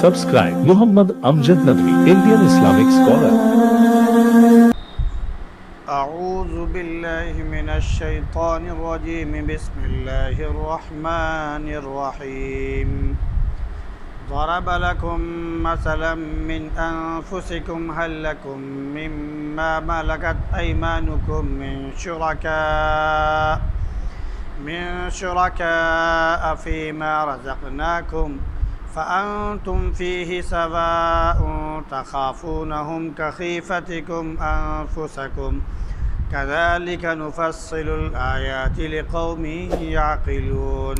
Subscribe Muhammad Amjad Nadwi, Indian Islamic scholar. أعوذ بالله من الشيطان الرجيم بسم الله الرحمن الرحيم ضرب لكم مثلا من أنفسكم هل لكم مما ملكت أيمانكم من شركاء فيما رزقناكم فأنتم فيه سواء تخافونهم كخيفتكم أنفسكم كذلك نفصل الآيات لقوم يعقلون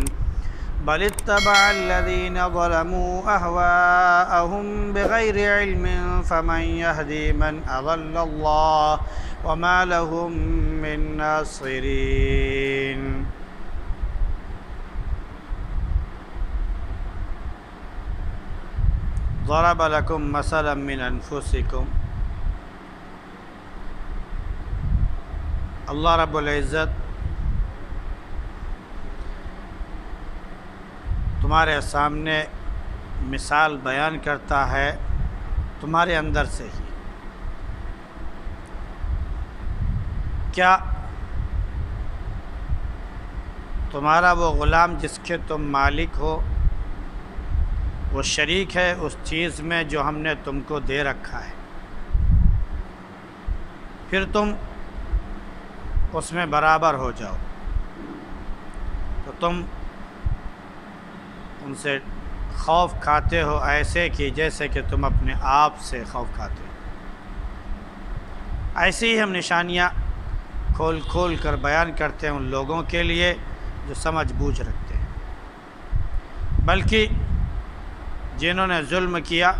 بل اتبع الذين ظلموا أهواءهم بغير علم فمن يهدي من أضل الله وما لهم من ناصرين. ضرب لكم مثلا من انفسکم. اللہ رب العزت تمہارے سامنے مثال بیان کرتا ہے تمہارے اندر سے ہی. کیا تمہارا وہ غلام جس کے تم مالک ہو وہ شریک ہے اس چیز میں جو ہم نے تم کو دے رکھا ہے، پھر تم اس میں برابر ہو جاؤ تو تم ان سے خوف کھاتے ہو ایسے کہ جیسے کہ تم اپنے آپ سے خوف کھاتے ہو. ایسی ہی ہم نشانیاں کھول کھول کر بیان کرتے ہیں ان لوگوں کے لیے جو سمجھ بوجھ رکھتے ہیں، بلکہ جنہوں نے ظلم کیا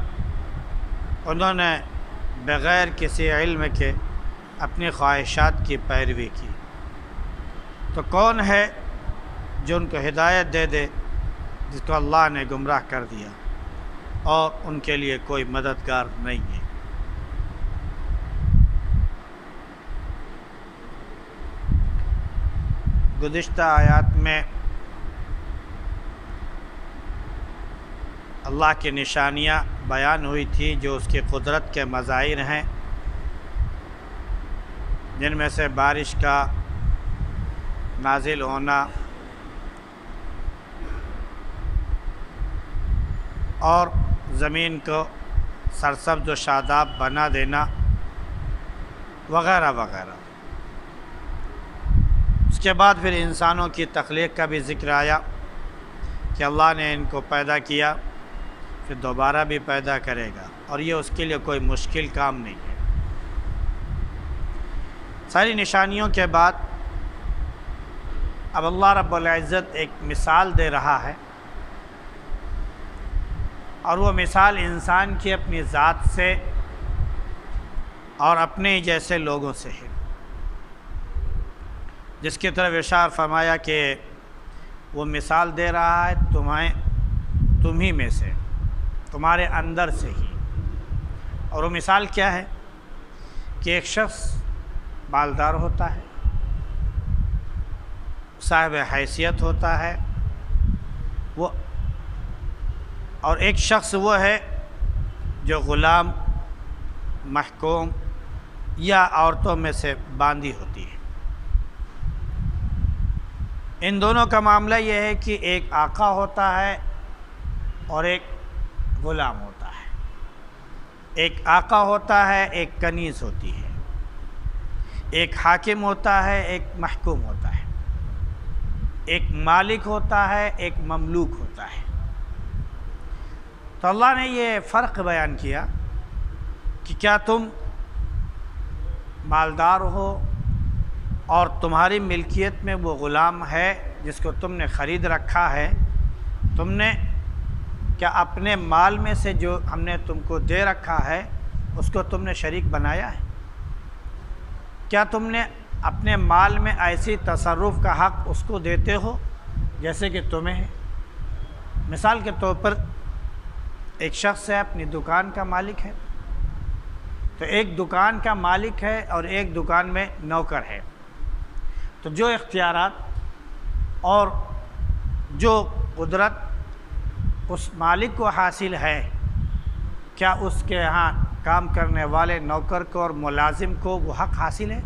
انہوں نے بغیر کسی علم کے اپنی خواہشات کی پیروی کی. تو کون ہے جو ان کو ہدایت دے دے جس کو اللہ نے گمراہ کر دیا، اور ان کے لیے کوئی مددگار نہیں ہے. گزشتہ آیات میں اللہ کی نشانیاں بیان ہوئی تھی جو اس کی قدرت کے مظاہر ہیں، جن میں سے بارش کا نازل ہونا اور زمین کو سرسبز و شاداب بنا دینا وغیرہ وغیرہ. اس کے بعد پھر انسانوں کی تخلیق کا بھی ذکر آیا کہ اللہ نے ان کو پیدا کیا پھر دوبارہ بھی پیدا کرے گا، اور یہ اس کے لیے کوئی مشکل کام نہیں ہے. ساری نشانیوں کے بعد اب اللہ رب العزت ایک مثال دے رہا ہے، اور وہ مثال انسان کی اپنی ذات سے اور اپنے جیسے لوگوں سے ہے، جس کی طرف اشارہ فرمایا کہ وہ مثال دے رہا ہے تم ہی میں سے، تمہارے اندر سے ہی. اور وہ مثال کیا ہے کہ ایک شخص مالدار ہوتا ہے، صاحب حیثیت ہوتا ہے وہ، اور ایک شخص وہ ہے جو غلام، محکوم یا عورتوں میں سے باندھی ہوتی ہے. ان دونوں کا معاملہ یہ ہے کہ ایک آقا ہوتا ہے اور ایک غلام ہوتا ہے. ایک آقا ہوتا ہے، ایک کنیز ہوتی ہے. ایک حاکم ہوتا ہے، ایک محکوم ہوتا ہے. ایک مالک ہوتا ہے، ایک مملوک ہوتا ہے. تو اللہ نے یہ فرق بیان کیا کہ کیا تم مالدار ہو اور تمہاری ملکیت میں وہ غلام ہے جس کو تم نے خرید رکھا ہے، تم نے کیا اپنے مال میں سے جو ہم نے تم کو دے رکھا ہے اس کو تم نے شریک بنایا ہے؟ کیا تم نے اپنے مال میں ایسی تصرف کا حق اس کو دیتے ہو جیسے کہ تمہیں ہے؟ مثال کے طور پر ایک شخص ہے، اپنی دکان کا مالک ہے، تو ایک دکان کا مالک ہے اور ایک دکان میں نوکر ہے. تو جو اختیارات اور جو قدرت اس مالک کو حاصل ہے کیا اس کے ہاں کام کرنے والے نوکر کو اور ملازم کو وہ حق حاصل ہے؟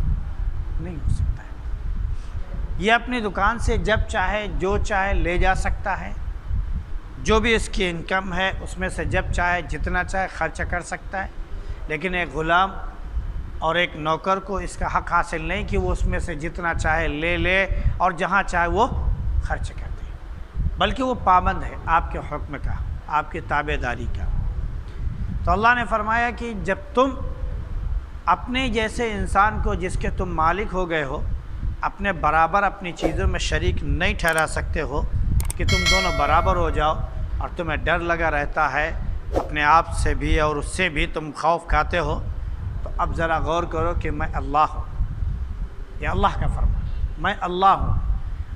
نہیں ہو سکتا ہے۔ یہ اپنی دکان سے جب چاہے جو چاہے لے جا سکتا ہے، جو بھی اس کی انکم ہے اس میں سے جب چاہے جتنا چاہے خرچ کر سکتا ہے، لیکن ایک غلام اور ایک نوکر کو اس کا حق حاصل نہیں کہ وہ اس میں سے جتنا چاہے لے اور جہاں چاہے وہ خرچ کر دے، بلکہ وہ پابند ہے آپ کے حکم کا، آپ کی تابع داری کا۔ تو اللہ نے فرمایا کہ جب تم اپنے جیسے انسان کو جس کے تم مالک ہو گئے ہو اپنے برابر اپنی چیزوں میں شریک نہیں ٹھہرا سکتے ہو کہ تم دونوں برابر ہو جاؤ، اور تمہیں ڈر لگا رہتا ہے اپنے آپ سے بھی اور اس سے بھی تم خوف کھاتے ہو، تو اب ذرا غور کرو کہ میں اللہ ہوں۔ یہ اللہ کا فرمان، میں اللہ ہوں،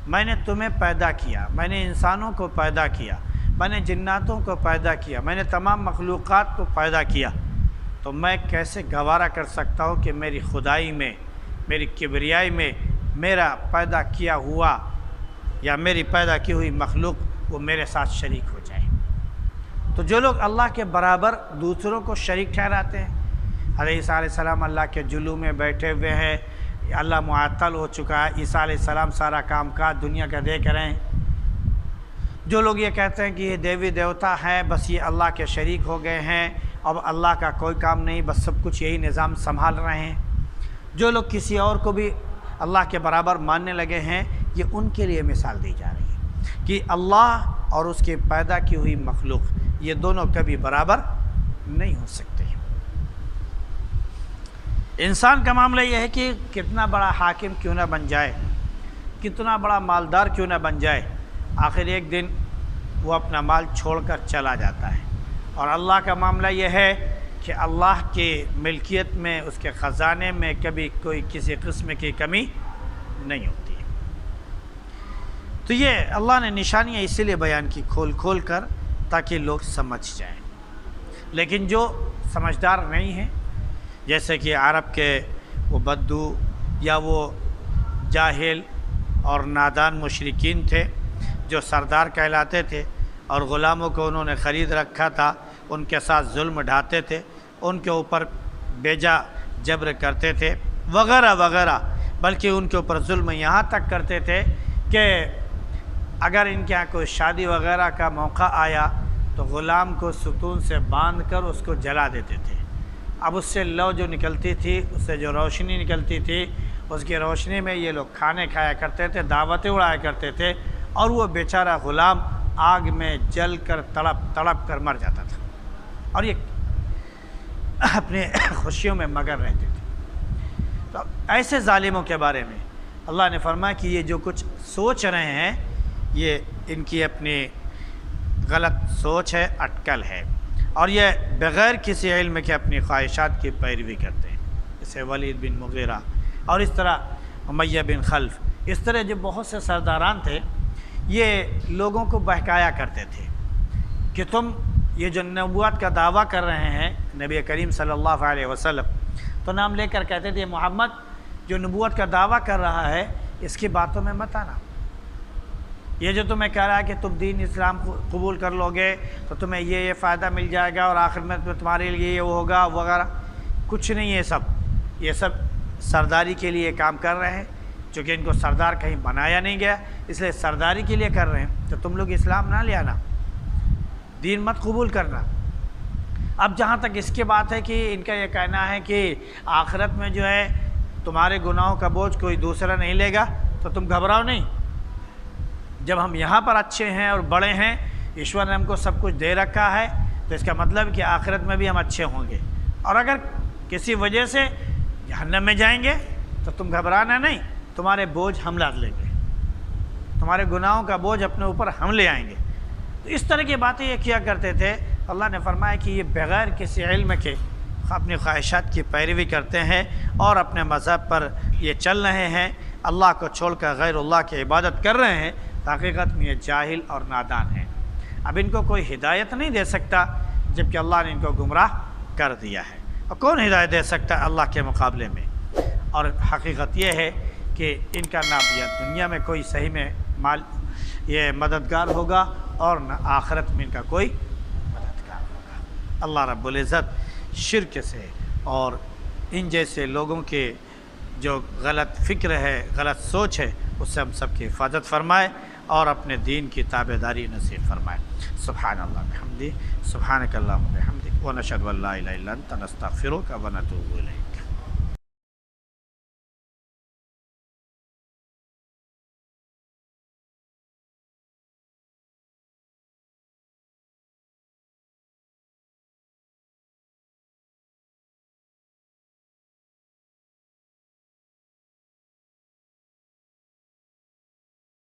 میں نے تمہیں پیدا کیا، میں نے انسانوں کو پیدا کیا، میں نے جناتوں کو پیدا کیا، میں نے تمام مخلوقات کو پیدا کیا، تو میں کیسے گوارا کر سکتا ہوں کہ میری خدائی میں، میری کبریائی میں میرا پیدا کیا ہوا یا میری پیدا کی ہوئی مخلوق وہ میرے ساتھ شریک ہو جائے۔ تو جو لوگ اللہ کے برابر دوسروں کو شریک ٹھہراتے ہیں، حضرت عیسیٰ علیہ السلام اللہ کے جلو میں بیٹھے ہوئے ہیں، اللہ معطل ہو چکا ہے، عیسیٰ علیہ السلام سارا کام کاج دنیا کا دیکھ رہے ہیں۔ جو لوگ یہ کہتے ہیں کہ یہ دیوی دیوتا ہے، بس یہ اللہ کے شریک ہو گئے ہیں، اب اللہ کا کوئی کام نہیں، بس سب کچھ یہی نظام سنبھال رہے ہیں۔ جو لوگ کسی اور کو بھی اللہ کے برابر ماننے لگے ہیں، یہ ان کے لیے مثال دی جا رہی ہے کہ اللہ اور اس کی پیدا کی ہوئی مخلوق یہ دونوں کبھی برابر نہیں ہو سکتے۔ انسان کا معاملہ یہ ہے کہ کتنا بڑا حاکم کیوں نہ بن جائے، کتنا بڑا مالدار کیوں نہ بن جائے، آخر ایک دن وہ اپنا مال چھوڑ کر چلا جاتا ہے۔ اور اللہ کا معاملہ یہ ہے کہ اللہ کی ملکیت میں، اس کے خزانے میں کبھی کوئی کسی قسم کی کمی نہیں ہوتی ہے۔ تو یہ اللہ نے نشانیاں اسی لیے بیان کی کھول کر تاکہ لوگ سمجھ جائیں، لیکن جو سمجھدار نہیں ہیں، جیسے کہ عرب کے وہ بدو یا وہ جاہل اور نادان مشرکین تھے جو سردار کہلاتے تھے اور غلاموں کو انہوں نے خرید رکھا تھا، ان کے ساتھ ظلم ڈھاتے تھے، ان کے اوپر بیجا جبر کرتے تھے وغیرہ وغیرہ، بلکہ ان کے اوپر ظلم یہاں تک کرتے تھے کہ اگر ان کے یہاں کوئی شادی وغیرہ کا موقع آیا تو غلام کو ستون سے باندھ کر اس کو جلا دیتے تھے۔ اب اس سے لو جو نکلتی تھی، اس سے جو روشنی نکلتی تھی، اس کی روشنی میں یہ لوگ کھانے کھایا کرتے تھے، دعوتیں اڑایا کرتے تھے، اور وہ بیچارہ غلام آگ میں جل کر تڑپ کر مر جاتا تھا، اور یہ اپنے خوشیوں میں مگن رہتے تھے۔ تو ایسے ظالموں کے بارے میں اللہ نے فرمایا کہ یہ جو کچھ سوچ رہے ہیں یہ ان کی اپنی غلط سوچ ہے، اٹکل ہے، اور یہ بغیر کسی علم کے اپنی خواہشات کی پیروی کرتے ہیں، جیسے ولید بن مغیرہ اور اس طرح امیہ بن خلف، اس طرح جو بہت سے سرداران تھے، یہ لوگوں کو بہکایا کرتے تھے کہ تم یہ جو نبوت کا دعویٰ کر رہے ہیں نبی کریم صلی اللہ علیہ وسلم، تو نام لے کر کہتے تھے محمد جو نبوت کا دعویٰ کر رہا ہے اس کی باتوں میں مت آنا، یہ جو تمہیں کہہ رہا ہے کہ تم دین اسلام قبول کر لو گے تو تمہیں یہ فائدہ مل جائے گا اور آخر میں تمہارے لیے یہ وہ ہوگا وغیرہ، کچھ نہیں، یہ سب سرداری کے لیے کام کر رہے ہیں، چونکہ ان کو سردار کہیں بنایا نہیں گیا اس لیے سرداری کے لیے کر رہے ہیں۔ تو تم لوگ اسلام نہ لے آنا، دین مت قبول کرنا۔ اب جہاں تک اس کی بات ہے کہ ان کا یہ کہنا ہے کہ آخرت میں جو ہے تمہارے گناہوں کا بوجھ کوئی دوسرا نہیں لے گا، تو تم گھبراؤ نہیں، جب ہم یہاں پر اچھے ہیں اور بڑے ہیں، ایشور نے ہم کو سب کچھ دے رکھا ہے، تو اس کا مطلب کہ آخرت میں بھی ہم اچھے ہوں گے، اور اگر کسی وجہ سے جہنم میں جائیں گے تو تم گھبرانا نہیں، تمہارے بوجھ ہم لاد لیں گے، تمہارے گناہوں کا بوجھ اپنے اوپر ہم لے آئیں گے۔ تو اس طرح کی باتیں یہ کیا کرتے تھے۔ اللہ نے فرمایا کہ یہ بغیر کسی علم کے اپنی خواہشات کی پیروی کرتے ہیں اور اپنے مذہب پر یہ چل رہے ہیں، اللہ کو چھوڑ کر غیر اللہ کی عبادت کر رہے ہیں، حقیقت میں یہ جاہل اور نادان ہیں۔ اب ان کو کوئی ہدایت نہیں دے سکتا جبکہ اللہ نے ان کو گمراہ کر دیا ہے، اور کون ہدایت دے سکتا ہے اللہ کے مقابلے میں؟ اور حقیقت یہ ہے کہ ان کا نہ دنیا میں کوئی صحیح میں یہ مددگار ہوگا اور نہ آخرت میں ان کا کوئی مددگار ہوگا۔ اللہ رب العزت شرک سے اور ان جیسے لوگوں کے جو غلط فکر ہے، غلط سوچ ہے، اس سے ہم سب کی حفاظت فرمائے اور اپنے دین کی تابعداری نصیب فرمائے۔ سبحان اللہ بحمدہ، سبحانک اللہم وبحمدک، ونشہد ان لا الہ الا انت، نستغفرک ونتوب الیک۔